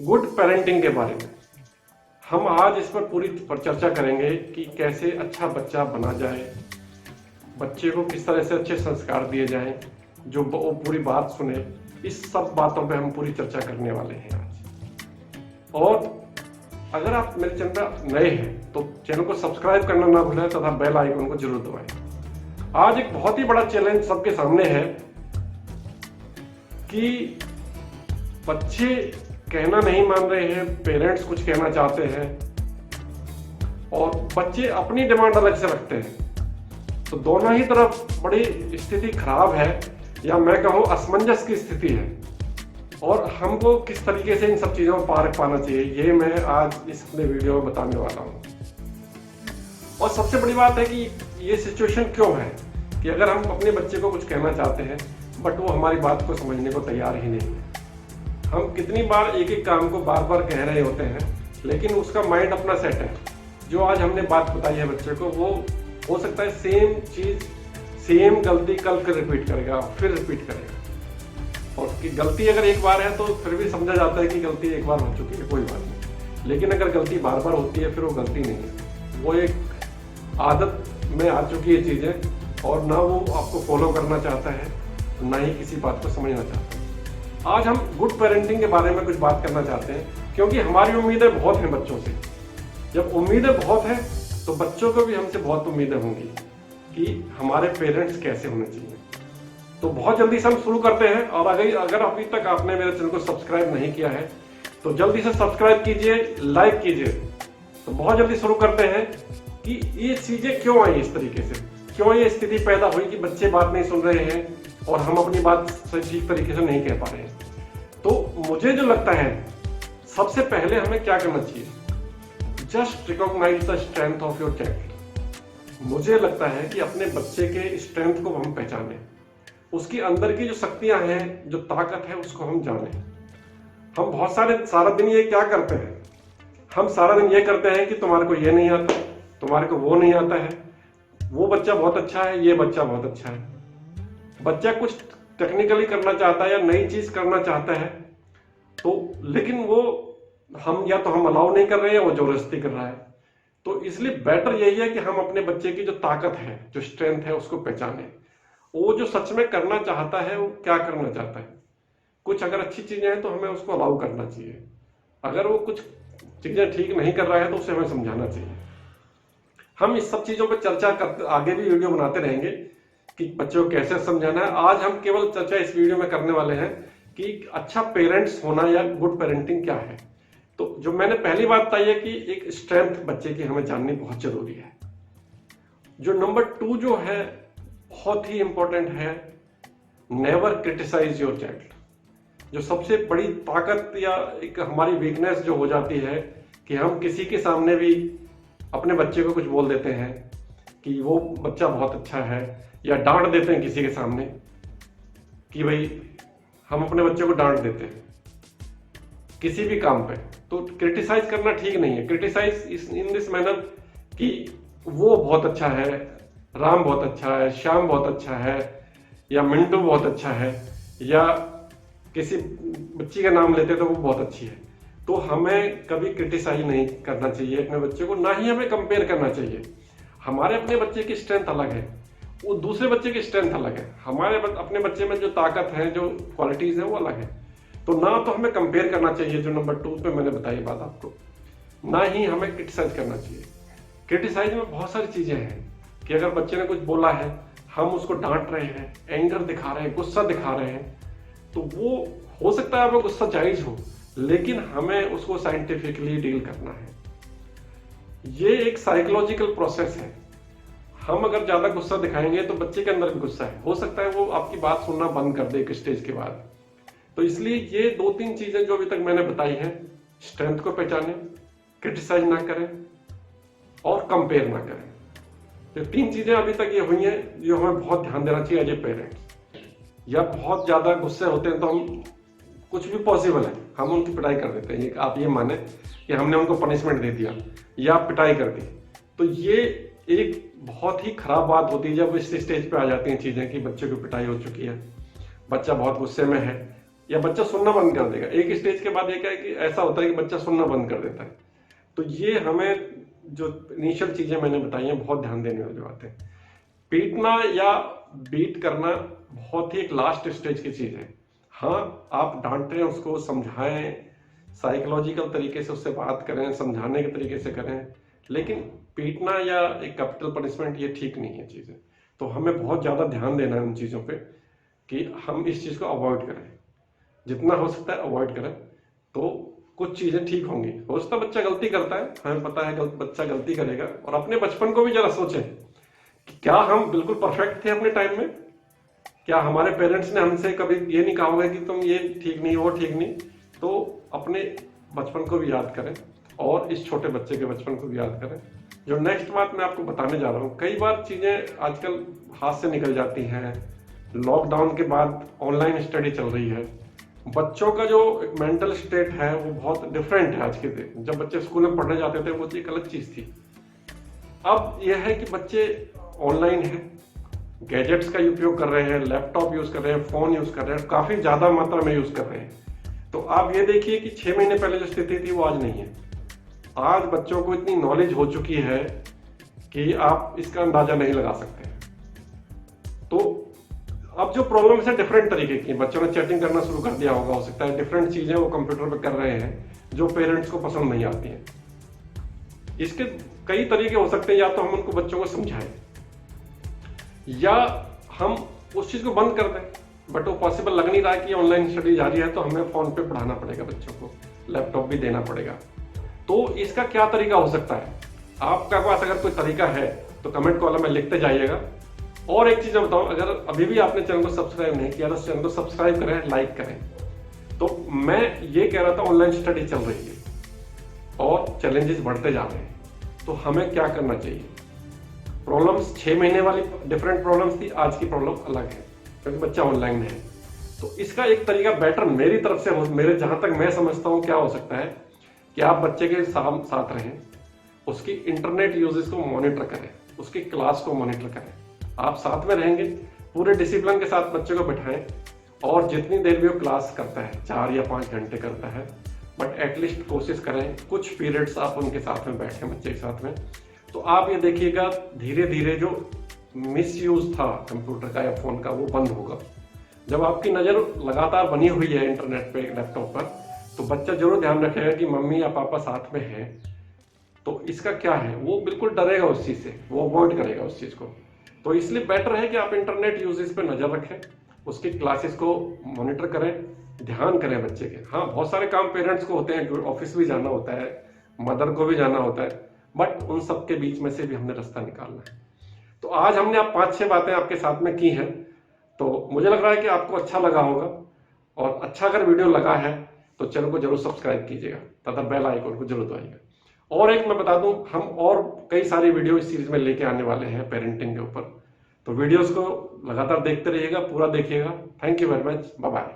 Good parenting के बारे में हम आज इस पर पूरी चर्चा करेंगे कि कैसे अच्छा बच्चा बना जाए, बच्चे को किस तरह से अच्छे संस्कार दिए जाएं, जो वो पूरी बात सुने। इस सब बातों पे हम पूरी चर्चा करने वाले हैं आज। और अगर आप मेरे चैनल पर नए हैं तो चैनल को सब्सक्राइब करना ना भूलें तथा बेल आइकन को जरूर दबाएं। आज एक बहुत ही बड़ा चैलेंज सबके सामने है कि बच्चे कहना नहीं मान रहे हैं, पेरेंट्स कुछ कहना चाहते हैं और बच्चे अपनी डिमांड अलग से रखते हैं। तो दोनों ही तरफ बड़ी स्थिति खराब है, या मैं कहूँ असमंजस की स्थिति है। और हमको किस तरीके से इन सब चीज़ों में पार पाना चाहिए, ये मैं आज इस अपने वीडियो में बताने वाला हूँ। और सबसे बड़ी बात है कि ये सिचुएशन क्यों है कि अगर हम अपने बच्चे को कुछ कहना चाहते हैं बट वो हमारी बात को समझने को तैयार ही नहीं है। हम कितनी बार एक एक काम को बार बार कह रहे होते हैं, लेकिन उसका माइंड अपना सेट है। जो आज हमने बात बताई है बच्चे को, वो हो सकता है सेम चीज़, सेम गलती कल फिर रिपीट करेगा, फिर रिपीट करेगा। और कि गलती अगर एक बार है तो फिर भी समझा जाता है कि गलती एक बार हो चुकी है, कोई बात नहीं। लेकिन अगर गलती बार बार होती है फिर वो गलती नहीं है, वो एक आदत में आ चुकी है चीज़ें, और ना वो आपको फॉलो करना चाहता है, ना ही किसी बात को समझना चाहता है। आज हम गुड पेरेंटिंग के बारे में कुछ बात करना चाहते हैं, क्योंकि हमारी उम्मीदें बहुत हैं बच्चों से। जब उम्मीदें बहुत हैं तो बच्चों को भी हमसे बहुत उम्मीदें होंगी कि हमारे पेरेंट्स कैसे होने चाहिए। तो बहुत जल्दी से हम शुरू करते हैं। और अगर अभी तक आपने मेरे चैनल को सब्सक्राइब नहीं किया है तो जल्दी से सब्सक्राइब कीजिए, लाइक कीजिए। तो बहुत जल्दी शुरू करते हैं कि ये चीजें क्यों आई इस तरीके से, क्यों ये स्थिति पैदा हुई कि बच्चे बात नहीं सुन रहे हैं और हम अपनी बात ठीक तरीके से नहीं कह पा रहे हैं। तो मुझे जो लगता है सबसे पहले हमें क्या करना चाहिए, just recognise the strength of your child. मुझे लगता है कि अपने बच्चे के स्ट्रेंथ को हम पहचानें, उसकी अंदर की जो शक्तियां हैं, जो ताकत है, उसको हम जानें। हम बहुत सारा दिन ये क्या करते हैं, हम सारा दिन ये करते हैं कि तुम्हारे को ये नहीं आता, तुम्हारे को वो नहीं आता है, वो बच्चा बहुत अच्छा है, ये बच्चा बहुत अच्छा है। बच्चा कुछ टेक्निकली करना चाहता है या नई चीज करना चाहता है, तो लेकिन वो हम अलाउ नहीं कर रहे हैं, वो जबरदस्ती कर रहा है। तो इसलिए बेटर यही है कि हम अपने बच्चे की जो ताकत है, जो स्ट्रेंथ है, उसको पहचानें। वो जो सच में करना चाहता है, वो क्या करना चाहता है। कुछ अगर अच्छी चीजें हैं तो हमें उसको अलाउ करना चाहिए। अगर वो कुछ चीजें ठीक नहीं कर रहा है तो उसे हमें समझाना चाहिए। हम इस सब चीजों पर चर्चा करते आगे भी वीडियो बनाते रहेंगे कि बच्चों को कैसे समझाना है। आज हम केवल चर्चा इस वीडियो में करने वाले हैं कि अच्छा पेरेंट्स होना या गुड पेरेंटिंग क्या है। तो जो मैंने पहली बात बताई है कि एक स्ट्रेंथ बच्चे की हमें जाननी बहुत जरूरी है। जो नंबर 2 जो है बहुत ही इंपॉर्टेंट है, नेवर क्रिटिसाइज योर चाइल्ड। जो सबसे बड़ी ताकत या एक हमारी वीकनेस जो हो जाती है कि हम किसी के सामने भी अपने बच्चे को कुछ बोल देते हैं कि वो बच्चा बहुत अच्छा है, या डांट देते हैं किसी के सामने कि भाई हम अपने बच्चे को डांट देते हैं किसी भी काम पे। तो क्रिटिसाइज करना ठीक नहीं है। क्रिटिसाइज इन दिस मैनर कि वो बहुत अच्छा है, राम बहुत अच्छा है, श्याम बहुत अच्छा है, या मिंटू बहुत अच्छा है, या किसी बच्ची का नाम लेते तो वो बहुत अच्छी है। तो हमें कभी क्रिटिसाइज नहीं करना चाहिए अपने बच्चे को, ना ही हमें कंपेयर करना चाहिए। हमारे अपने बच्चे की स्ट्रेंथ अलग है, वो दूसरे बच्चे की स्ट्रेंथ अलग है। हमारे अपने बच्चे में जो ताकत है, जो क्वालिटीज है, वो अलग है। तो ना तो हमें कंपेयर करना चाहिए, जो नंबर 2 पे मैंने बताई बात आपको, ना ही हमें क्रिटिसाइज करना चाहिए। क्रिटिसाइज में बहुत सारी चीजें हैं कि अगर बच्चे ने कुछ बोला है, हम उसको डांट रहे हैं, एंगर दिखा रहे हैं, गुस्सा दिखा रहे हैं, तो वो हो सकता है हमें गुस्सा जायज हो, लेकिन हमें उसको साइंटिफिकली डील करना है। ये एक साइकोलॉजिकल प्रोसेस है। हम अगर ज्यादा गुस्सा दिखाएंगे तो बच्चे के अंदर भी गुस्सा है, हो सकता है वो आपकी बात सुनना बंद कर दे एक स्टेज के बाद। तो इसलिए ये 2-3 चीजें जो अभी तक मैंने बताई हैं, स्ट्रेंथ को पहचानें, क्रिटिसाइज ना करें और कंपेयर ना करें। तो 3 चीजें अभी तक ये हुई हैं जो हमें बहुत ध्यान देना चाहिए एज ए पेरेंट्स। या बहुत ज्यादा गुस्से होते हैं तो हम कुछ भी पॉसिबल है हम उनकी पिटाई कर देते हैं। आप ये माने कि हमने उनको पनिशमेंट दे दिया या पिटाई कर दी, तो ये एक बहुत ही खराब बात होती है जब इस स्टेज पे आ जाती हैं चीजें कि बच्चे की पिटाई हो चुकी है, बच्चा बहुत गुस्से में है, या बच्चा सुनना बंद कर देगा। एक स्टेज के बाद ये क्या है कि ऐसा होता है कि बच्चा सुनना बंद कर देता है। तो ये हमें जो इनिशियल चीजें मैंने बताई हैं बहुत ध्यान देने वाली बात है। पीटना या बीट करना बहुत ही एक लास्ट स्टेज की चीज है। हाँ, आप डांटें उसको, समझाएं, साइकोलॉजिकल तरीके से उससे बात करें, समझाने के तरीके से करें, लेकिन पीटना या एक कैपिटल पनिशमेंट ये ठीक नहीं है चीजें। तो हमें बहुत ज्यादा ध्यान देना है उन चीजों पे कि हम इस चीज को अवॉइड करें, जितना हो सकता है अवॉइड करें, तो कुछ चीजें ठीक होंगी। हो सकता है बच्चा गलती करता है, हमें पता है बच्चा गलती करेगा, और अपने बचपन को भी जरा सोचें कि क्या हम बिल्कुल परफेक्ट थे अपने टाइम में? क्या हमारे पेरेंट्स ने हमसे कभी ये नहीं कहा होगा कि तुम ये ठीक नहीं, वो ठीक नहीं? तो अपने बचपन को भी याद करें और इस छोटे बच्चे के बचपन को भी याद करें। जो नेक्स्ट बात मैं आपको बताने जा रहा हूँ, कई बार चीजें आजकल हाथ से निकल जाती हैं। लॉकडाउन के बाद ऑनलाइन स्टडी चल रही है, बच्चों का जो एक मेंटल स्टेट है वो बहुत डिफरेंट है आज के दिन। जब बच्चे स्कूल में पढ़ने जाते थे वो एक अलग चीज थी। अब यह है कि बच्चे ऑनलाइन है, गैजेट्स का उपयोग कर रहे हैं, लैपटॉप यूज कर रहे हैं, फोन यूज कर रहे हैं, काफी ज्यादा मात्रा में यूज कर रहे हैं। तो आप ये देखिए कि 6 महीने पहले जो स्थिति थी वो आज नहीं है। आज बच्चों को इतनी नॉलेज हो चुकी है कि आप इसका अंदाजा नहीं लगा सकते। तो अब जो प्रॉब्लम्स है डिफरेंट तरीके की, बच्चों ने चैटिंग करना शुरू कर दिया होगा, हो सकता है डिफरेंट चीजें वो कंप्यूटर पे कर रहे हैं जो पेरेंट्स को पसंद नहीं आती हैं। इसके कई तरीके हो सकते हैं, या तो हम उनको बच्चों को समझाएं या हम उस चीज को बंद कर दें, बट वो पॉसिबल लग नहीं रहा है कि ऑनलाइन स्टडी जारी है, तो हमें फोन पे पढ़ाना पड़ेगा बच्चों को, लैपटॉप भी देना पड़ेगा। तो इसका क्या तरीका हो सकता है? आपका पास अगर कोई तरीका है तो कमेंट कॉलम में लिखते जाइएगा। और एक चीज मैं बताऊं, अगर अभी भी आपने चैनल को सब्सक्राइब नहीं किया तो चैनल को सब्सक्राइब करें, लाइक करें। तो मैं ये कह रहा था ऑनलाइन स्टडी चल रही है और चैलेंजेस बढ़ते जा रहे हैं, तो हमें क्या करना चाहिए? प्रॉब्लम्स 6 महीने वाली डिफरेंट प्रॉब्लम्स थी, आज की प्रॉब्लम अलग है क्योंकि बच्चा ऑनलाइन है। तो इसका एक तरीका बेटर मेरी तरफ से, मेरे जहां तक मैं समझता हूं क्या हो सकता है कि आप बच्चे के साथ रहें, उसकी इंटरनेट यूजेस को मॉनिटर करें, उसकी क्लास को मॉनिटर करें। आप साथ में रहेंगे, पूरे डिसिप्लिन के साथ बच्चे को बिठाएं, और जितनी देर भी वो क्लास करता है, 4 या 5 घंटे करता है, बट एटलीस्ट कोशिश करें कुछ पीरियड्स आप उनके साथ में बैठें, बच्चे के साथ में। तो आप ये देखिएगा धीरे धीरे जो मिसयूज था कंप्यूटर का या फोन का वो बंद होगा। जब आपकी नजर लगातार बनी हुई है इंटरनेट पे, लैपटॉप पर, तो बच्चा जरूर ध्यान रखेगा कि मम्मी या पापा साथ में हैं। तो इसका क्या है, वो बिल्कुल डरेगा उस चीज से, वो अवॉइड करेगा उस चीज को। तो इसलिए बेटर है कि आप इंटरनेट यूजेस पे नजर रखें, उसकी क्लासेस को मॉनिटर करें, ध्यान करें बच्चे के। हाँ, बहुत सारे काम पेरेंट्स को होते हैं, ऑफिस भी जाना होता है, मदर को भी जाना होता है, बट उन सब के बीच में से भी हमने रास्ता निकालना है। तो आज हमने आप 5-6 बातें आपके साथ में की हैं, तो मुझे लग रहा है कि आपको अच्छा लगा होगा। और अच्छा अगर वीडियो लगा है तो चैनल को जरूर सब्सक्राइब कीजिएगा तथा बेल आइकन को जरूर दबाइएगा। और एक मैं बता दूं, हम और कई सारी वीडियो इस सीरीज में लेके आने वाले हैं पेरेंटिंग के ऊपर, तो वीडियोस को लगातार देखते रहिएगा, पूरा देखिएगा। Thank you very much, bye bye.